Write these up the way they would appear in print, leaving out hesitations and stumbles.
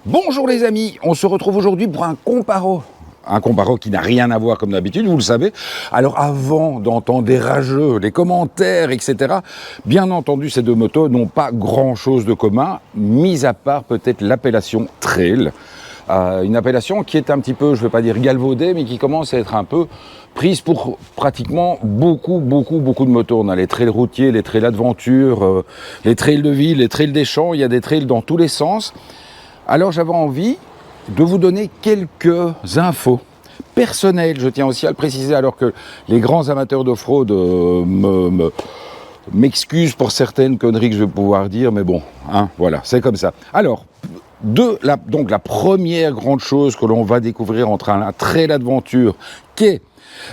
Bonjour les amis, on se retrouve aujourd'hui pour un comparo qui n'a rien à voir comme d'habitude, vous le savez. Alors avant d'entendre des rageux, les commentaires, etc., bien entendu ces deux motos n'ont pas grand-chose de commun, mis à part peut-être l'appellation trail. Une appellation qui est un petit peu, je ne vais pas dire galvaudée, mais qui commence à être un peu prise pour pratiquement beaucoup de motos. On a les trails routiers, les trails d'aventure, les trails de ville, les trails des champs, il y a des trails dans tous les sens. Alors j'avais envie de vous donner quelques infos personnelles, je tiens aussi à le préciser, alors que les grands amateurs d'off-road m'excusent pour certaines conneries que je vais pouvoir dire, mais bon, hein, voilà, c'est comme ça. Alors, donc la première grande chose que l'on va découvrir entre un trail d'aventure qu'est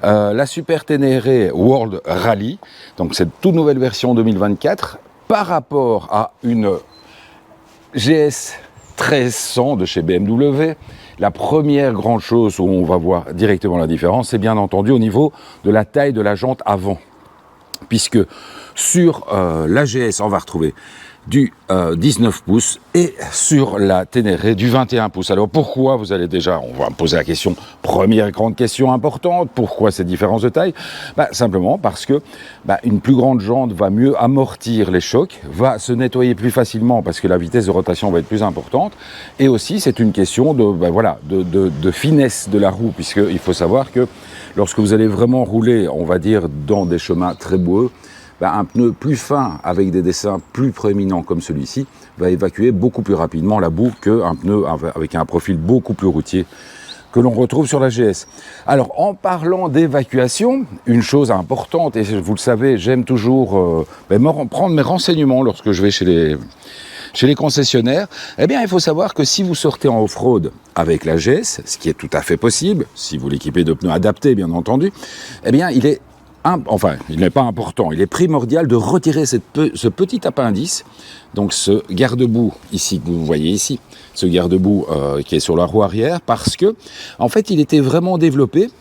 la Super Ténéré World Rally, donc cette toute nouvelle version 2024, par rapport à une GS 1300 de chez BMW, la première grande chose où on va voir directement la différence, c'est bien entendu au niveau de la taille de la jante avant. Puisque sur la GS, on va retrouver du 19 pouces et sur la Ténéré du 21 pouces. Alors pourquoi, vous allez déjà, on va me poser la question, première grande question importante, pourquoi ces différences de taille? Simplement parce que une plus grande jante va mieux amortir les chocs, va se nettoyer plus facilement parce que la vitesse de rotation va être plus importante, et aussi c'est une question de finesse de la roue, puisqu'il faut savoir que lorsque vous allez vraiment rouler, on va dire, dans des chemins très boueux, un pneu plus fin avec des dessins plus proéminents comme celui-ci va évacuer beaucoup plus rapidement la boue qu'un pneu avec un profil beaucoup plus routier que l'on retrouve sur la GS. Alors en parlant d'évacuation, une chose importante, et vous le savez, j'aime toujours prendre mes renseignements lorsque je vais chez les concessionnaires, eh bien il faut savoir que si vous sortez en off-road avec la GS, ce qui est tout à fait possible, si vous l'équipez de pneus adaptés bien entendu, eh bien il n'est pas important, il est primordial de retirer ce petit appendice, donc ce garde-boue ici, que vous voyez ici, ce garde-boue qui est sur la roue arrière, parce que, en fait, il était vraiment développé.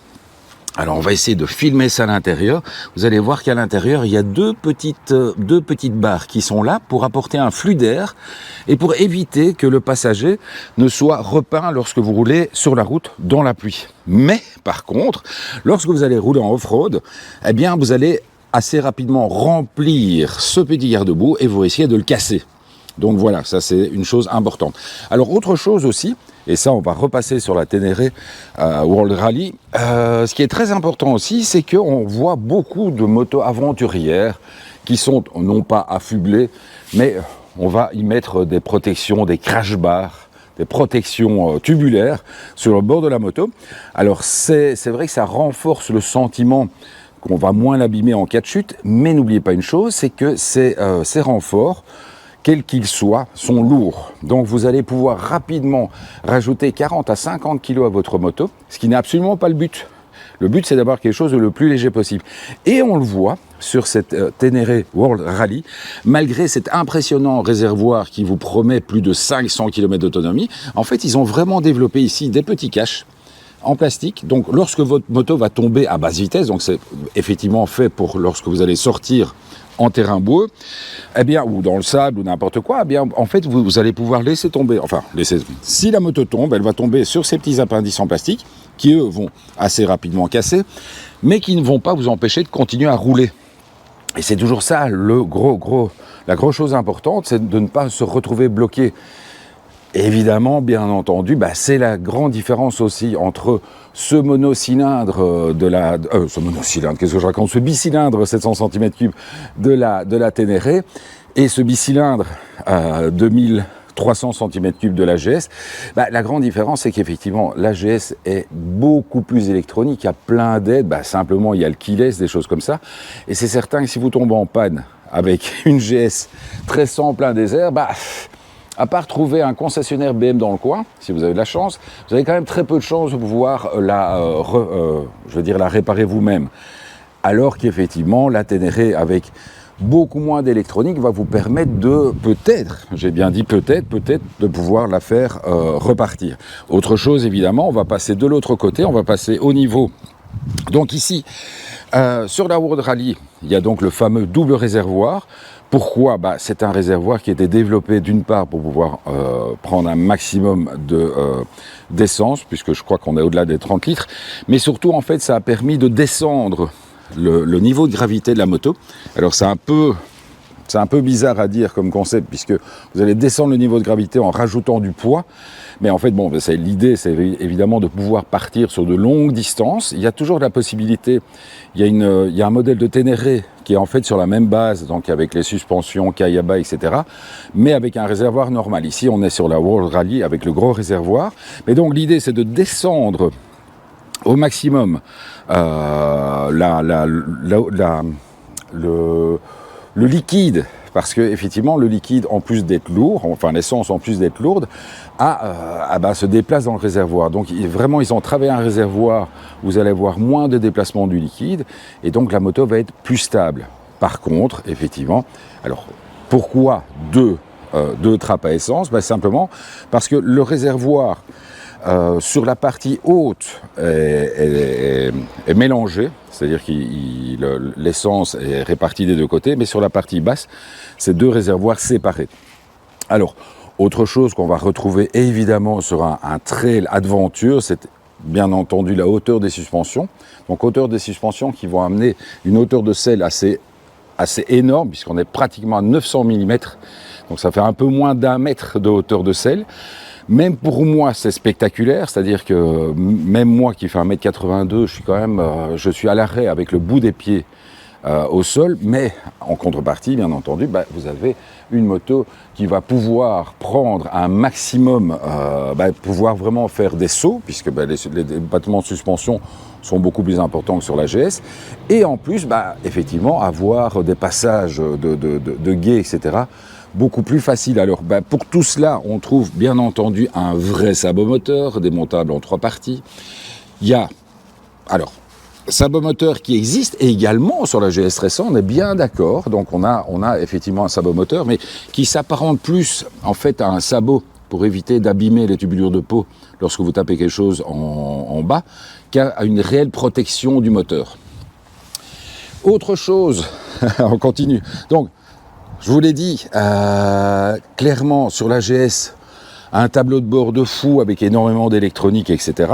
Alors on va essayer de filmer ça à l'intérieur. Vous allez voir qu'à l'intérieur, il y a deux petites barres qui sont là pour apporter un flux d'air et pour éviter que le passager ne soit repeint lorsque vous roulez sur la route dans la pluie. Mais par contre, lorsque vous allez rouler en off-road, eh bien vous allez assez rapidement remplir ce petit garde-boue et vous risquez de le casser. Donc voilà, ça c'est une chose importante. Alors autre chose aussi, et ça on va repasser sur la Ténéré World Rally, ce qui est très important aussi, c'est qu'on voit beaucoup de motos aventurières qui sont non pas affublées, mais on va y mettre des protections, des crash bars, des protections tubulaires sur le bord de la moto. Alors c'est vrai que ça renforce le sentiment qu'on va moins l'abîmer en cas de chute, mais n'oubliez pas une chose, c'est que ces renforts, quels qu'ils soient, sont lourds. Donc vous allez pouvoir rapidement rajouter 40 à 50 kg à votre moto, ce qui n'est absolument pas le but. Le but, c'est d'avoir quelque chose de le plus léger possible. Et on le voit sur cette Ténéré World Rally, malgré cet impressionnant réservoir qui vous promet plus de 500 km d'autonomie, en fait, ils ont vraiment développé ici des petits caches en plastique. Donc lorsque votre moto va tomber à basse vitesse, donc c'est effectivement fait pour lorsque vous allez sortir en terrain boueux, eh bien, ou dans le sable ou n'importe quoi, eh bien, en fait, vous allez pouvoir laisser tomber. Si la moto tombe, elle va tomber sur ces petits appendices en plastique qui, eux, vont assez rapidement casser, mais qui ne vont pas vous empêcher de continuer à rouler. Et c'est toujours ça, la grosse chose importante, c'est de ne pas se retrouver bloqué. Évidemment, bien entendu, c'est la grande différence aussi entre ce monocylindre ce bicylindre 700 cm3 de la Ténéré et ce bicylindre 2300 cm3 de la GS. La grande différence, c'est qu'effectivement, la GS est beaucoup plus électronique, il y a plein d'aides, simplement il y a le keyless, des choses comme ça, et c'est certain que si vous tombez en panne avec une GS 1300 en plein désert, à part trouver un concessionnaire BM dans le coin, si vous avez de la chance, vous avez quand même très peu de chances de pouvoir la réparer vous-même. Alors qu'effectivement, la Ténéré, avec beaucoup moins d'électronique, va vous permettre de peut-être, j'ai bien dit peut-être, de pouvoir la faire repartir. Autre chose, évidemment, on va passer de l'autre côté, on va passer au niveau. Donc ici, sur la World Rally, il y a donc le fameux double réservoir. Pourquoi ? C'est un réservoir qui a été développé d'une part pour pouvoir prendre un maximum d'essence, puisque je crois qu'on est au-delà des 30 litres, mais surtout en fait ça a permis de descendre le niveau de gravité de la moto. Alors c'est un peu bizarre à dire comme concept, puisque vous allez descendre le niveau de gravité en rajoutant du poids. Mais en fait, l'idée, c'est évidemment de pouvoir partir sur de longues distances. Il y a toujours la possibilité, il y a un modèle de Ténéré qui est en fait sur la même base, donc avec les suspensions, Kayaba, etc., mais avec un réservoir normal. Ici, on est sur la World Rally avec le gros réservoir. Mais donc, l'idée, c'est de descendre au maximum le liquide, parce que effectivement le liquide, en plus d'être lourd, enfin l'essence en plus d'être lourde, se déplace dans le réservoir. Donc vraiment ils ont travaillé un réservoir où vous allez avoir moins de déplacement du liquide et donc la moto va être plus stable. Par contre, effectivement, alors pourquoi deux trappes à essence ? Simplement parce que le réservoir sur la partie haute est mélangée, c'est-à-dire que l'essence est répartie des deux côtés, mais sur la partie basse, c'est deux réservoirs séparés. Alors, autre chose qu'on va retrouver évidemment sur un trail adventure, c'est bien entendu la hauteur des suspensions. Donc hauteur des suspensions qui vont amener une hauteur de selle assez énorme, puisqu'on est pratiquement à 900 mm, donc ça fait un peu moins d'1 mètre de hauteur de selle. Même pour moi, c'est spectaculaire, c'est-à-dire que même moi qui fais 1m82, je suis à l'arrêt avec le bout des pieds au sol, mais en contrepartie, bien entendu, vous avez une moto qui va pouvoir prendre un maximum, pouvoir vraiment faire des sauts, puisque les battements de suspension sont beaucoup plus importants que sur la GS, et en plus, effectivement, avoir des passages de guet, etc., beaucoup plus facile. Alors, pour tout cela, on trouve bien entendu un vrai sabomoteur, démontable en 3 parties. Il y a, sabomoteur qui existe également sur la GS récente, on est bien d'accord. Donc, on a effectivement un sabomoteur, mais qui s'apparente plus, en fait, à un sabot pour éviter d'abîmer les tubulures de peau lorsque vous tapez quelque chose en bas, qu'à une réelle protection du moteur. Autre chose, on continue. Donc, je vous l'ai dit, clairement, sur la GS, un tableau de bord de fou avec énormément d'électronique, etc.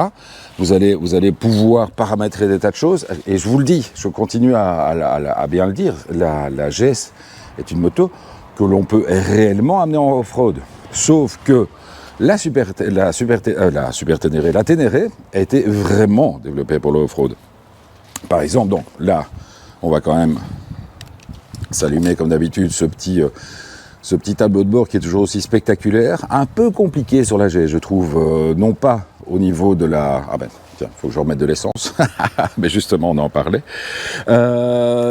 Vous allez pouvoir paramétrer des tas de choses. Et je vous le dis, je continue à bien le dire, la GS est une moto que l'on peut réellement amener en off-road. Sauf que la Ténéré a été vraiment développée pour le off-road. Par exemple, donc là, on va quand même s'allumer comme d'habitude ce petit tableau de bord qui est toujours aussi spectaculaire, un peu compliqué sur la GS, je trouve, non pas au niveau de la... tiens, il faut que je remette de l'essence, mais justement on en parlait.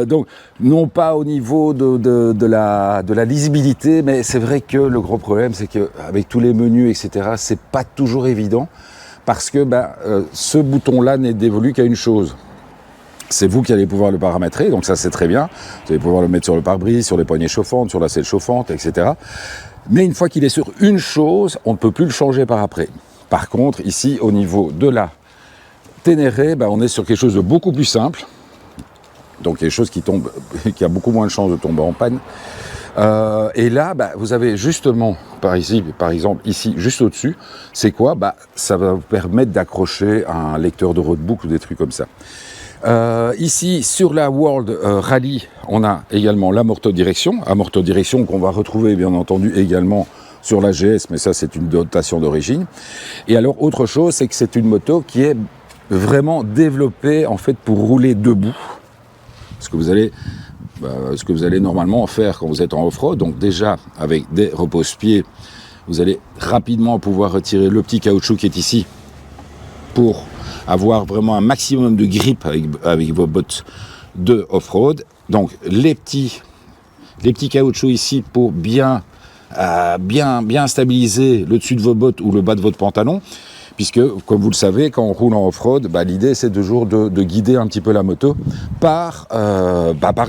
Donc, non pas au niveau de la lisibilité, mais c'est vrai que le gros problème, c'est qu'avec tous les menus, etc., c'est pas toujours évident, parce que ce bouton-là n'est dévolu qu'à une chose. C'est vous qui allez pouvoir le paramétrer, donc ça c'est très bien. Vous allez pouvoir le mettre sur le pare-brise, sur les poignées chauffantes, sur la selle chauffante, etc. Mais une fois qu'il est sur une chose, on ne peut plus le changer par après. Par contre, ici, au niveau de la Ténéré, on est sur quelque chose de beaucoup plus simple. Donc quelque chose qui a beaucoup moins de chances de tomber en panne. Et là, vous avez justement, par exemple, ici, juste au-dessus, c'est quoi ? Ça va vous permettre d'accrocher un lecteur de roadbook ou des trucs comme ça. Ici, sur la World Rally, on a également l'amorto-direction qu'on va retrouver bien entendu également sur la GS, mais ça c'est une dotation d'origine. Et alors autre chose, c'est que c'est une moto qui est vraiment développée en fait pour rouler debout, ce que vous allez normalement faire quand vous êtes en off-road. Donc déjà avec des repose-pieds, vous allez rapidement pouvoir retirer le petit caoutchouc qui est ici pour avoir vraiment un maximum de grip avec vos bottes de off-road. Donc les petits caoutchoucs ici pour bien bien stabiliser le dessus de vos bottes ou le bas de votre pantalon, puisque, comme vous le savez, quand on roule en off-road, l'idée c'est toujours de guider un petit peu la moto par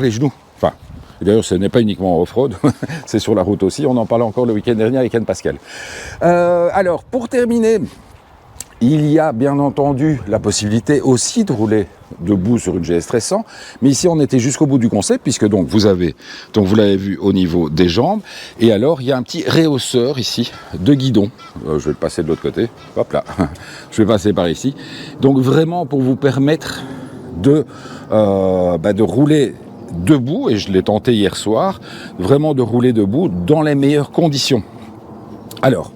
les genoux. Enfin, d'ailleurs, ce n'est pas uniquement en off-road, c'est sur la route aussi. On en parlait encore le week-end dernier avec Anne Pascal. Alors, pour terminer, il y a bien entendu la possibilité aussi de rouler debout sur une GS 1300, mais ici on était jusqu'au bout du concept, puisque donc vous l'avez vu au niveau des jambes, et alors il y a un petit rehausseur ici de guidon. Je vais le passer de l'autre côté, hop là, je vais passer par ici. Donc vraiment pour vous permettre de rouler debout, et je l'ai tenté hier soir, vraiment de rouler debout dans les meilleures conditions. Alors,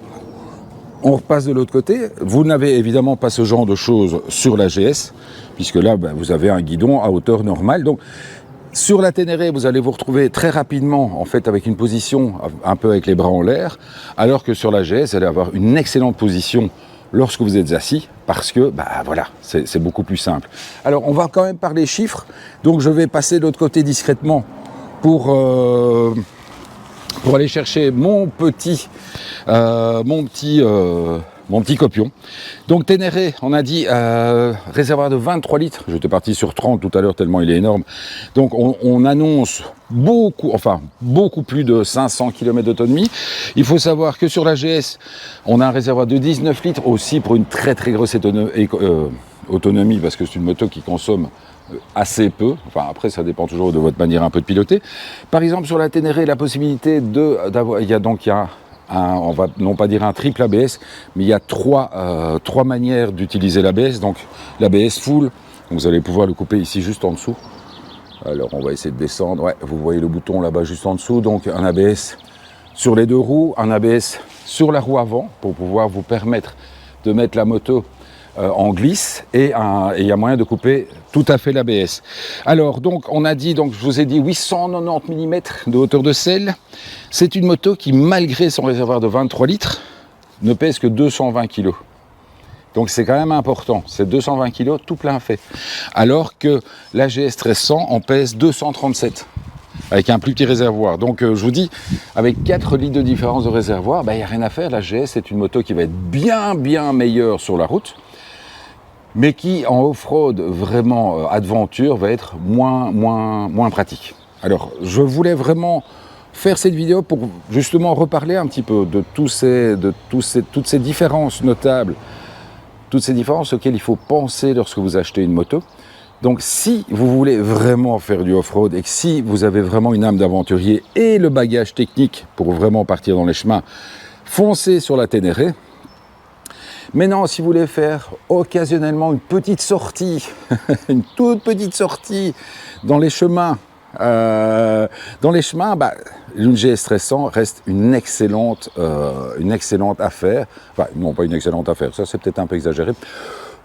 on repasse de l'autre côté. Vous n'avez évidemment pas ce genre de choses sur la GS, puisque là, vous avez un guidon à hauteur normale. Donc, sur la Ténéré, vous allez vous retrouver très rapidement, en fait, avec une position un peu avec les bras en l'air, alors que sur la GS, vous allez avoir une excellente position lorsque vous êtes assis, parce que, voilà, c'est beaucoup plus simple. Alors, on va quand même parler chiffres. Donc, je vais passer de l'autre côté discrètement pour aller chercher mon petit copion. Donc Ténéré, on a dit réservoir de 23 litres. J'étais parti sur 30 tout à l'heure tellement il est énorme. Donc on annonce beaucoup plus de 500 km d'autonomie. Il faut savoir que sur la GS, on a un réservoir de 19 litres aussi pour une très très grosse autonomie, parce que c'est une moto qui consomme assez peu. Enfin, après, ça dépend toujours de votre manière un peu de piloter. Par exemple, sur la Ténéré, la possibilité d'avoir, on va non pas dire un triple ABS, mais il y a trois manières d'utiliser l'ABS. Donc, l'ABS full, vous allez pouvoir le couper ici juste en dessous. Alors, on va essayer de descendre. Ouais, vous voyez le bouton là-bas juste en dessous. Donc, un ABS sur les deux roues, un ABS sur la roue avant pour pouvoir vous permettre de mettre la moto en glisse, et il y a moyen de couper tout à fait l'ABS. Alors, donc, on a dit, je vous ai dit 890 mm de hauteur de selle. C'est une moto qui, malgré son réservoir de 23 litres, ne pèse que 220 kg. Donc, c'est quand même important. C'est 220 kg tout plein fait. Alors que la GS 1300 en pèse 237. Avec un plus petit réservoir. Donc je vous dis, avec 4 litres de différence de réservoir, il n'y a rien à faire. La GS est une moto qui va être bien meilleure sur la route, mais qui en off-road vraiment aventure va être moins pratique. Alors je voulais vraiment faire cette vidéo pour justement reparler un petit peu de toutes ces différences notables, toutes ces différences auxquelles il faut penser lorsque vous achetez une moto. Donc si vous voulez vraiment faire du off-road et que si vous avez vraiment une âme d'aventurier et le bagage technique pour vraiment partir dans les chemins, foncez sur la Ténéré. Maintenant, si vous voulez faire occasionnellement une petite sortie, une toute petite sortie dans les chemins, une GS 1300 reste une excellente affaire. Enfin, non, pas une excellente affaire, ça c'est peut-être un peu exagéré.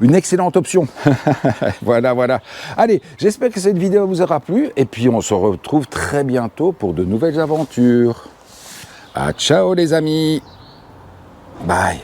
Une excellente option. Voilà. Allez, j'espère que cette vidéo vous aura plu, et puis on se retrouve très bientôt pour de nouvelles aventures. Ciao les amis. Bye.